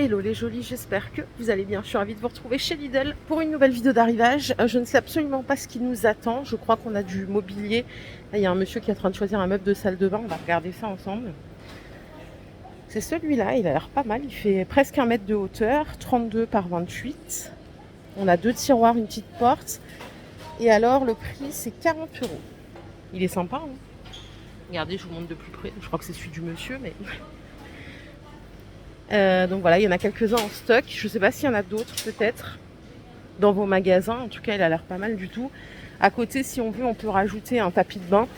Hello les jolis, j'espère que vous allez bien. Je suis ravie de vous retrouver chez Lidl pour une nouvelle vidéo d'arrivage. Je ne sais absolument pas ce qui nous attend. Je crois qu'on a du mobilier. Là, il y a un monsieur qui est en train de choisir un meuble de salle de bain. On va regarder ça ensemble. C'est celui-là, il a l'air pas mal. Il fait presque 1 mètre de hauteur, 32 par 28. On a 2 tiroirs, une petite porte. Et alors, le prix, c'est 40 €. Il est sympa, hein. Regardez, je vous montre de plus près. Je crois que c'est celui du monsieur, mais... donc voilà, il y en a quelques-uns en stock. Je ne sais pas s'il y en a d'autres peut-être dans vos magasins. En tout cas, il a l'air pas mal du tout. À côté, si on veut, on peut rajouter un tapis de bain.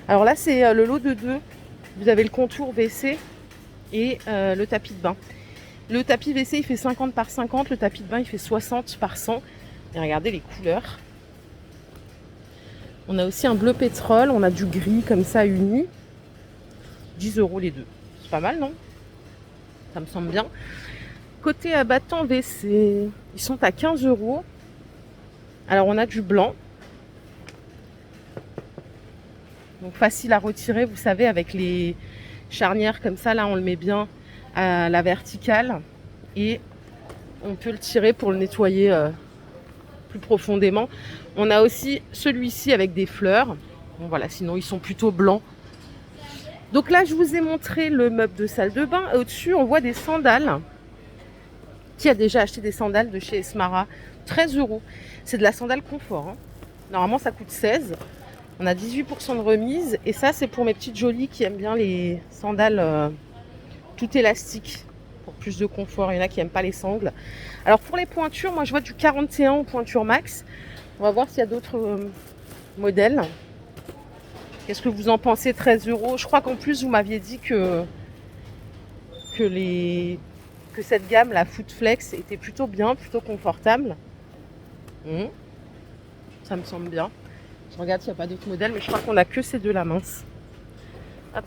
Alors là, c'est le lot de 2. Vous avez le contour WC et le tapis de bain. Le tapis WC, il fait 50 par 50. Le tapis de bain, il fait 60 par 100. Et regardez les couleurs. On a aussi un bleu pétrole. On a du gris comme ça uni. 10 € les deux. C'est pas mal, non ? Ça me semble bien. Côté abattant WC, ils sont à 15 €. Alors on a du blanc. Donc facile à retirer, vous savez, avec les charnières comme ça. Là, on le met bien à la verticale. Et on peut le tirer pour le nettoyer plus profondément. On a aussi celui-ci avec des fleurs. Bon voilà, sinon ils sont plutôt blancs. Donc là, je vous ai montré le meuble de salle de bain. Au-dessus, on voit des sandales. Qui a déjà acheté des sandales de chez Esmara? 13 €. C'est de la sandale confort, hein. Normalement, ça coûte 16. On a 18% de remise. Et ça, c'est pour mes petites jolies qui aiment bien les sandales tout élastiques. Pour plus de confort. Il y en a qui n'aiment pas les sangles. Alors, pour les pointures, moi, je vois du 41 en pointure max. On va voir s'il y a d'autres modèles. Qu'est-ce que vous en pensez? 13 €. Je crois qu'en plus, vous m'aviez dit que cette gamme, la Footflex, était plutôt bien, plutôt confortable. Ça me semble bien. Je regarde s'il n'y a pas d'autres modèles, mais je crois qu'on a que ces deux-là, mince. Hop.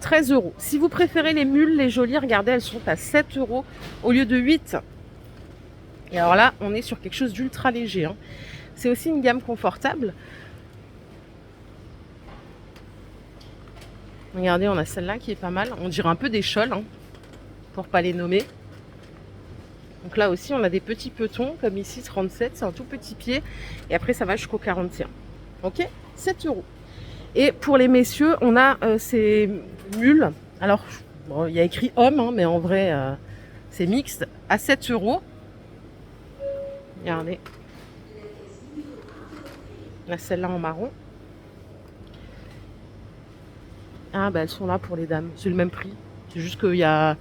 13 €. Si vous préférez les mules, les jolies, regardez, elles sont à 7 € au lieu de 8. Et alors là, on est sur quelque chose d'ultra léger, hein. C'est aussi une gamme confortable. Regardez, on a celle-là qui est pas mal. On dirait un peu des choles, hein, pour pas les nommer. Donc là aussi, on a des petits petons, comme ici, 37. C'est un tout petit pied. Et après, ça va jusqu'au 41. Ok, 7 €. Et pour les messieurs, on a ces mules. Alors, bon, il y a écrit homme, hein, mais en vrai, c'est mixte. À 7 €. Regardez. On a celle-là en marron. Ah bah elles sont là pour les dames, c'est le même prix. C'est juste qu'il y a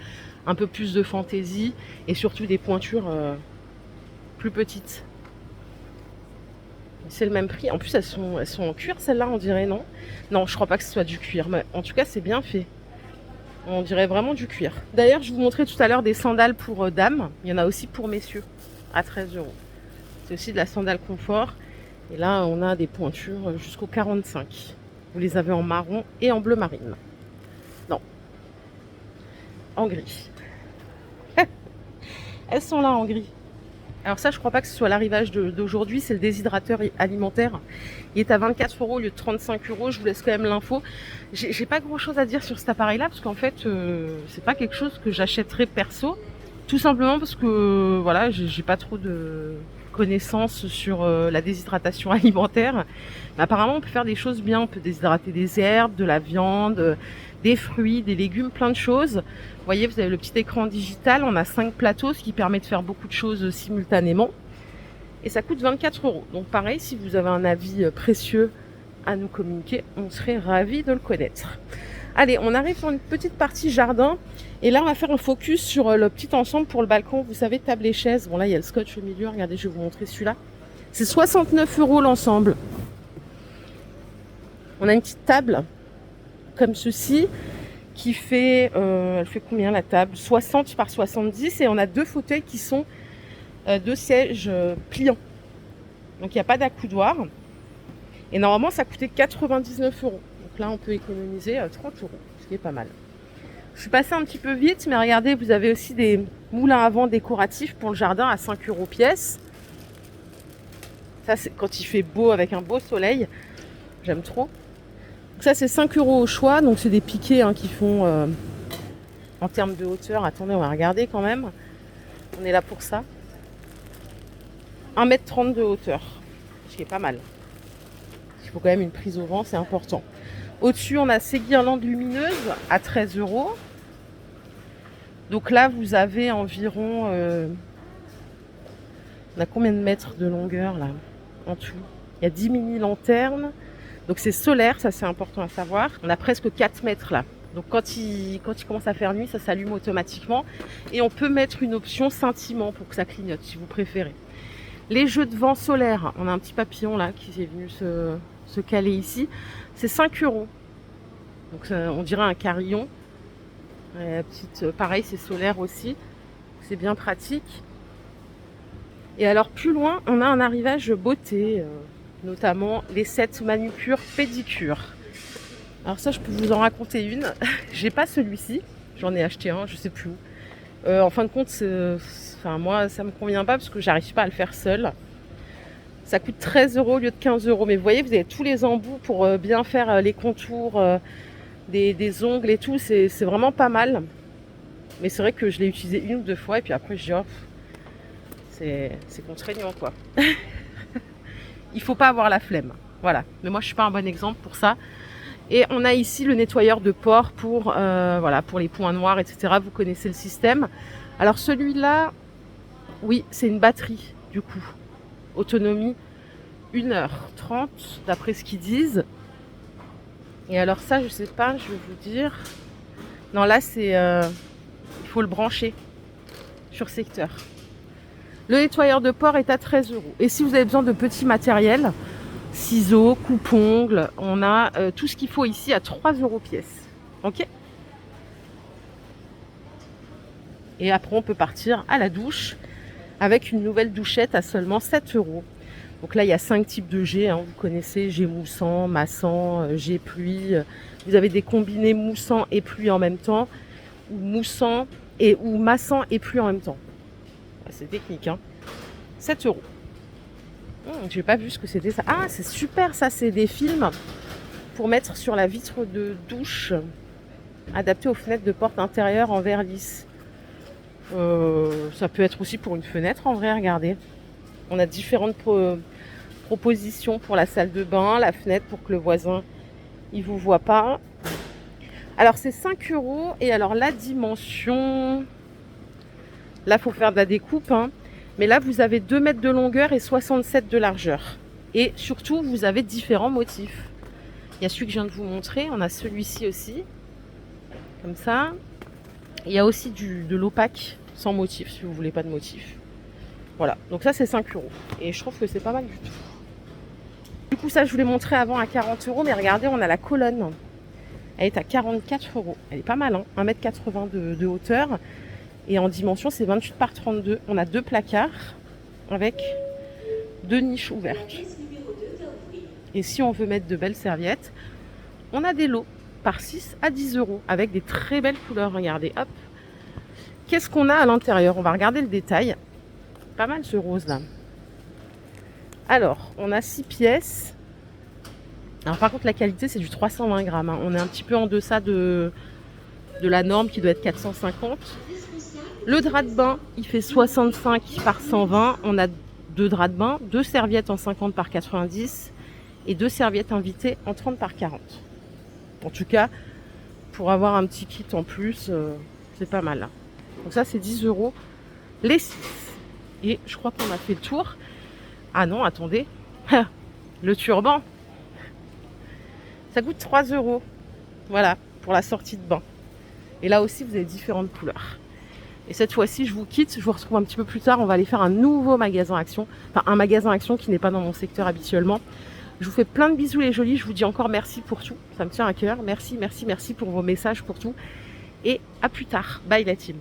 un peu plus de fantaisie et surtout des pointures plus petites. C'est le même prix. En plus elles sont en cuir celles-là, on dirait, non? Non, je crois pas que ce soit du cuir, mais en tout cas c'est bien fait. On dirait vraiment du cuir. D'ailleurs, je vous montrais tout à l'heure des sandales pour dames. Il y en a aussi pour messieurs à 13 €. C'est aussi de la sandale confort. Et là, on a des pointures jusqu'au 45. Vous les avez en marron et en bleu marine. Non. En gris. Elles sont là en gris. Alors ça, je crois pas que ce soit l'arrivage d'aujourd'hui. C'est le déshydrateur alimentaire. Il est à 24 € au lieu de 35 €. Je vous laisse quand même l'info. J'ai pas grand chose à dire sur cet appareil-là. Parce qu'en fait, c'est pas quelque chose que j'achèterais perso. Tout simplement parce que, voilà, j'ai pas trop de connaissances sur la déshydratation alimentaire. Mais apparemment, on peut faire des choses bien. On peut déshydrater des herbes, de la viande, des fruits, des légumes, plein de choses. Vous voyez, vous avez le petit écran digital. On a 5 plateaux, ce qui permet de faire beaucoup de choses simultanément. Et ça coûte 24 €. Donc pareil, si vous avez un avis précieux à nous communiquer, on serait ravis de le connaître. Allez, on arrive sur une petite partie jardin. Et là, on va faire un focus sur le petit ensemble pour le balcon. Vous savez, table et chaise. Bon, là, il y a le scotch au milieu. Regardez, je vais vous montrer celui-là. C'est 69 € l'ensemble. On a une petite table comme ceci qui fait... elle fait combien la table? 60 par 70. Et on a 2 fauteuils qui sont 2 sièges pliants. Donc, il n'y a pas d'accoudoir. Et normalement, ça coûtait 99 €. Donc là, on peut économiser 30 €, ce qui est pas mal. Je suis passée un petit peu vite, mais regardez, vous avez aussi des moulins à vent décoratifs pour le jardin à 5 € pièce. Ça, c'est quand il fait beau avec un beau soleil. J'aime trop. Donc ça, c'est 5 € au choix. Donc, c'est des piquets, hein, qui font En termes de hauteur, attendez, on va regarder quand même. On est là pour ça. 1,30 m de hauteur, ce qui est pas mal. Il faut quand même une prise au vent, c'est important. Au-dessus, on a ces guirlandes lumineuses à 13 €. Donc là, vous avez environ... on a combien de mètres de longueur là en tout? Il y a 10 mini-lanternes. Donc c'est solaire, ça c'est important à savoir. On a presque 4 mètres là. Donc quand il commence à faire nuit, ça s'allume automatiquement. Et on peut mettre une option scintillement pour que ça clignote si vous préférez. Les jeux de vent solaire, on a un petit papillon là qui est venu se caler ici. C'est 5 €. Donc ça, on dirait un carillon. Pareil, c'est solaire aussi. C'est bien pratique. Et alors plus loin, on a un arrivage beauté, notamment les sets manucure pédicure. Alors ça, je peux vous en raconter une. J'ai pas celui-ci, j'en ai acheté un, je sais plus où. En fin de compte, moi, ça me convient pas parce que j'arrive pas à le faire seule. Ça coûte 13 € au lieu de 15 €. Mais vous voyez, vous avez tous les embouts pour bien faire les contours des ongles et tout. C'est vraiment pas mal. Mais c'est vrai que je l'ai utilisé 1 ou 2 fois et puis après je dis oh, c'est contraignant quoi. Il faut pas avoir la flemme. Voilà. Mais moi je suis pas un bon exemple pour ça. Et on a ici le nettoyeur de pores pour voilà, pour les points noirs, etc. Vous connaissez le système. Alors celui-là, oui, c'est une batterie du coup. Autonomie 1h30 d'après ce qu'ils disent. Et alors ça, je sais pas, je vais vous dire. Non, là c'est il faut le brancher sur secteur. Le nettoyeur de pores est à 13 €. Et si vous avez besoin de petits matériels, ciseaux, coupe-ongles, on a tout ce qu'il faut ici à 3 € pièce. Ok? Et après, on peut partir à la douche avec une nouvelle douchette à seulement 7 €. Donc là, il y a 5 types de jet. Hein, vous connaissez, jet moussant, massant, jet pluie. Vous avez des combinés moussant et pluie en même temps, ou moussant ou massant et pluie en même temps. C'est technique, hein. 7 €. J'ai pas vu ce que c'était ça. Ah, c'est super, ça, c'est des films pour mettre sur la vitre de douche, adapté aux fenêtres de porte intérieure en verre lisse. Ça peut être aussi pour une fenêtre, en vrai, regardez. On a différentes propositions pour la salle de bain, la fenêtre pour que le voisin il vous voit pas. Alors c'est 5 €. Et alors la dimension, là faut faire de la découpe, hein. Mais là vous avez 2 mètres de longueur et 67 de largeur. Et surtout vous avez différents motifs. Il y a celui que je viens de vous montrer, on a celui-ci aussi, comme ça. Il y a aussi de l'opaque sans motif si vous voulez pas de motif. Voilà, donc ça c'est 5 €. Et je trouve que c'est pas mal du tout. Du coup ça je vous l'ai montré avant à 40 €, mais regardez, on a la colonne. Elle est à 44 €. Elle est pas mal, hein, 1,80 m de hauteur. Et en dimension c'est 28 par 32. On a 2 placards avec 2 niches ouvertes. Et si on veut mettre de belles serviettes, on a des lots par 6 à 10 € avec des très belles couleurs. Regardez, hop. Qu'est-ce qu'on a à l'intérieur? On va regarder le détail. Pas mal ce rose là. Alors, on a 6 pièces. Alors par contre la qualité c'est du 320 grammes. Hein. On est un petit peu en deçà de la norme qui doit être 450. Le drap de bain il fait 65 par 120. On a 2 draps de bain, 2 serviettes en 50 par 90 et 2 serviettes invitées en 30 par 40. En tout cas, pour avoir un petit kit en plus, c'est pas mal. Hein. Donc ça c'est 10 € les 6. Et je crois qu'on a fait le tour. Ah non, attendez. Le turban. Ça coûte 3 €. Voilà, pour la sortie de bain. Et là aussi, vous avez différentes couleurs. Et cette fois-ci, je vous quitte. Je vous retrouve un petit peu plus tard. On va aller faire un nouveau magasin Action. Enfin, un magasin Action qui n'est pas dans mon secteur habituellement. Je vous fais plein de bisous les jolis. Je vous dis encore merci pour tout. Ça me tient à cœur. Merci, merci, merci pour vos messages, pour tout. Et à plus tard. Bye la team.